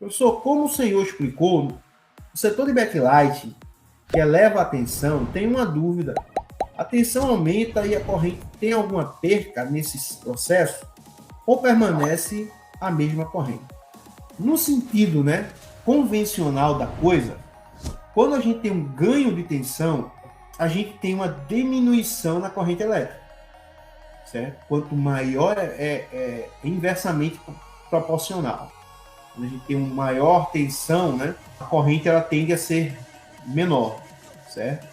Professor, como o senhor explicou, o setor de backlight, que eleva a tensão, tem uma dúvida. A tensão aumenta e a corrente tem alguma perca nesse processo? Ou permanece a mesma corrente? No sentido, convencional da coisa, quando a gente tem um ganho de tensão, a gente tem uma diminuição na corrente elétrica, certo? Quanto maior é inversamente proporcional. Quando a gente tem uma maior tensão, a corrente ela tende a ser menor, certo?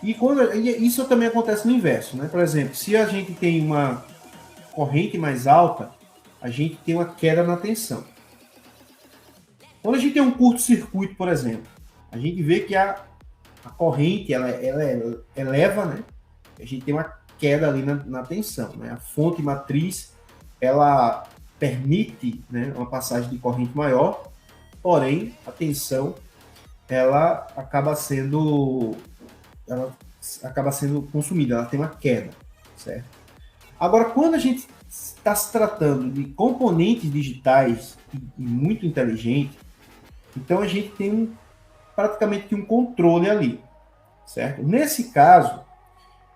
E isso também acontece no inverso, Por exemplo, se a gente tem uma corrente mais alta, a gente tem uma queda na tensão. Quando a gente tem um curto-circuito, por exemplo, a gente vê que a corrente ela eleva, A gente tem uma queda ali na tensão, A fonte matriz ela permite, uma passagem de corrente maior, porém a tensão ela acaba sendo consumida, ela tem uma queda, certo? Agora, quando a gente está se tratando de componentes digitais e muito inteligentes, então a gente tem praticamente um controle ali, certo? Nesse caso,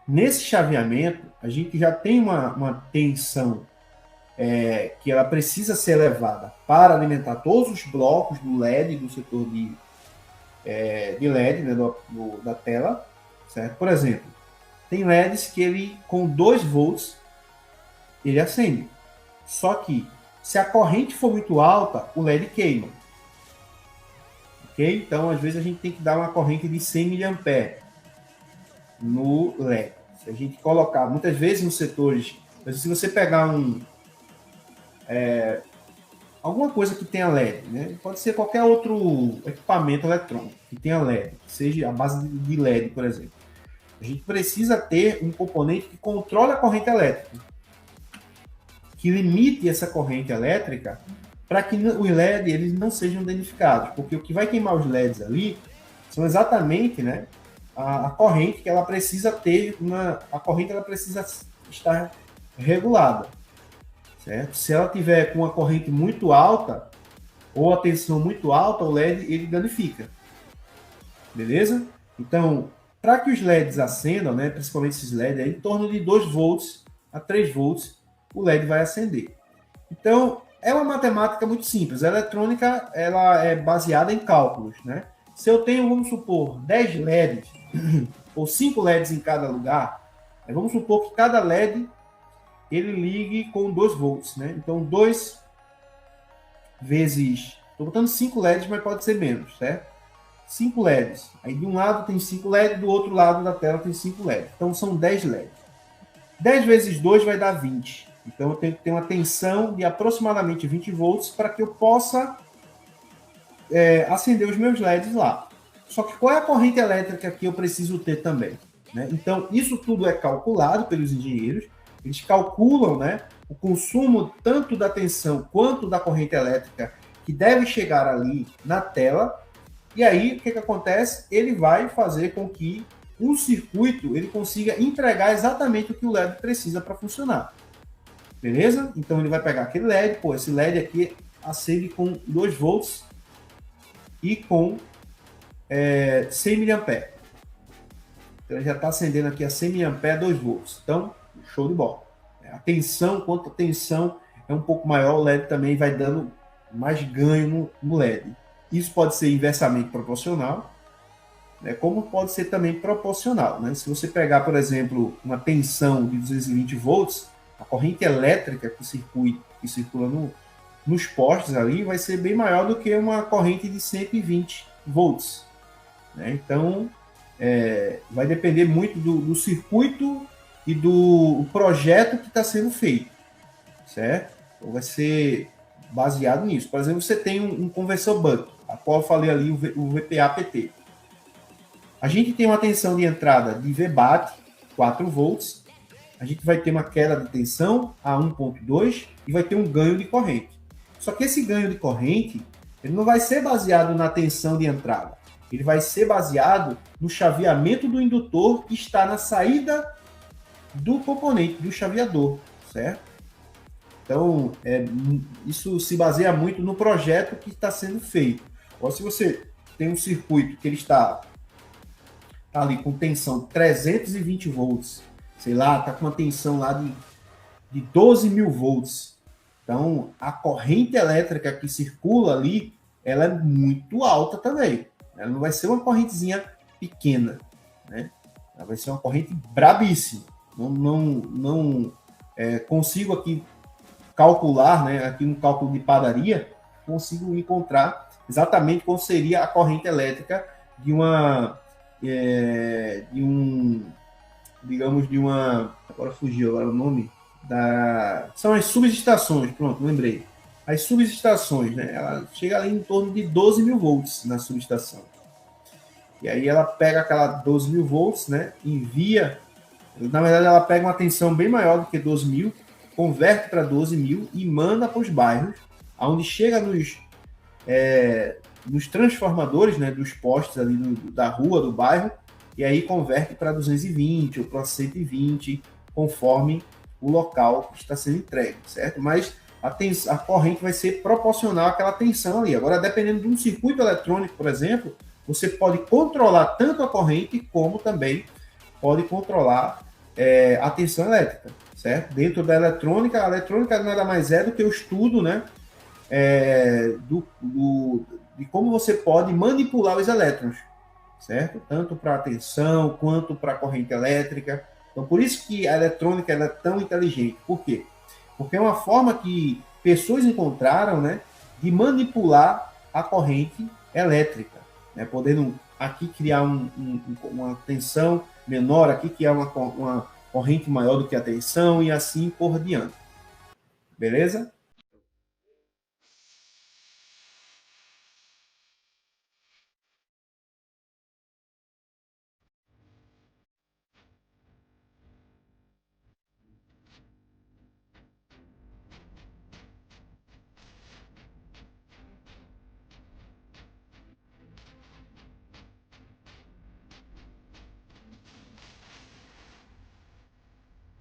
nesse chaveamento, a gente já tem uma tensão que ela precisa ser elevada para alimentar todos os blocos do LED, do setor de LED, da tela, certo? Por exemplo, tem LEDs que ele, com 2 volts, ele acende. Só que, se a corrente for muito alta, o LED queima. Ok? Então, às vezes, a gente tem que dar uma corrente de 100 mA no LED. Se a gente colocar, muitas vezes nos setores, mas se você pegar alguma coisa que tenha LED, pode ser qualquer outro equipamento eletrônico que tenha LED, seja a base de LED, por exemplo. A gente precisa ter um componente que controle a corrente elétrica, que limite essa corrente elétrica para que os LEDs eles não sejam danificados, porque o que vai queimar os LEDs ali são exatamente a corrente que ela precisa ter, a corrente ela precisa estar regulada, certo? Se ela tiver com uma corrente muito alta ou a tensão muito alta, o LED ele danifica, beleza? Então, para que os LEDs acendam, principalmente esses LEDs, em torno de 2 volts a 3 volts, o LED vai acender. Então, é uma matemática muito simples. A eletrônica ela é baseada em cálculos, Se eu tenho, vamos supor, 10 LEDs, ou 5 LEDs em cada lugar, vamos supor que cada LED ele ligue com 2 volts, Então, 2 vezes... Estou botando 5 LEDs, mas pode ser menos, certo? 5 LEDs. Aí, de um lado tem 5 LEDs, do outro lado da tela tem 5 LEDs. Então, são 10 LEDs. 10 vezes 2 vai dar 20. Então, eu tenho que ter uma tensão de aproximadamente 20 volts para que eu possa acender os meus LEDs lá. Só que qual é a corrente elétrica que eu preciso ter também? Então, isso tudo é calculado pelos engenheiros. Eles calculam o consumo tanto da tensão quanto da corrente elétrica que deve chegar ali na tela. E aí, o que acontece? Ele vai fazer com que o circuito ele consiga entregar exatamente o que o LED precisa para funcionar. Beleza? Então, ele vai pegar aquele LED, esse LED aqui acende com 2 volts e com 100 mA. Então, ele já está acendendo aqui a 100 mA, 2 volts. Então, show de bola. A tensão, quanto a tensão é um pouco maior, o LED também vai dando mais ganho no LED. Isso pode ser inversamente proporcional, como pode ser também proporcional. Se você pegar, por exemplo, uma tensão de 220 volts, a corrente elétrica que circula nos postes ali vai ser bem maior do que uma corrente de 120 volts. Então, vai depender muito do circuito e do projeto que está sendo feito, certo? Então, vai ser baseado nisso. Por exemplo, você tem um conversor buck, a qual eu falei ali, o VPA-PT. A gente tem uma tensão de entrada de VBAT, 4 volts, a gente vai ter uma queda de tensão a 1.2 e vai ter um ganho de corrente. Só que esse ganho de corrente, ele não vai ser baseado na tensão de entrada, ele vai ser baseado no chaveamento do indutor que está na saída do componente, do chaveador, certo? Então, isso se baseia muito no projeto que está sendo feito. Agora, se você tem um circuito que ele está ali com tensão 320 volts, sei lá, está com uma tensão lá de 12 mil volts. Então, a corrente elétrica que circula ali, ela é muito alta também. Ela não vai ser uma correntezinha pequena, né? Ela vai ser uma corrente brabíssima. Não consigo aqui calcular, né? Aqui no cálculo de padaria, consigo encontrar exatamente qual seria a corrente elétrica de agora fugiu agora o nome, são as subestações, pronto, lembrei. As subestações, né? Ela chega ali em torno de 12 mil volts na subestação. E aí ela pega aquela 12 mil volts, né? Envia, na verdade ela pega uma tensão bem maior do que 12 mil, converte para 12 mil e manda para os bairros, onde chega nos transformadores, né, dos postes ali da rua, do bairro, e aí converte para 220 ou para 120, conforme o local que está sendo entregue, certo? Mas a corrente vai ser proporcional àquela tensão ali. Agora, dependendo de um circuito eletrônico, por exemplo, você pode controlar tanto a corrente como também pode controlar a tensão elétrica, certo? Dentro da eletrônica, a eletrônica nada mais é do que o estudo, né, de como você pode manipular os elétrons, certo? Tanto para a tensão quanto para a corrente elétrica. Então, por isso que a eletrônica ela é tão inteligente. Por quê? Porque é uma forma que pessoas encontraram, né, de manipular a corrente elétrica, né, podendo aqui criar uma tensão menor, aqui criar uma corrente maior do que a tensão e assim por diante. Beleza?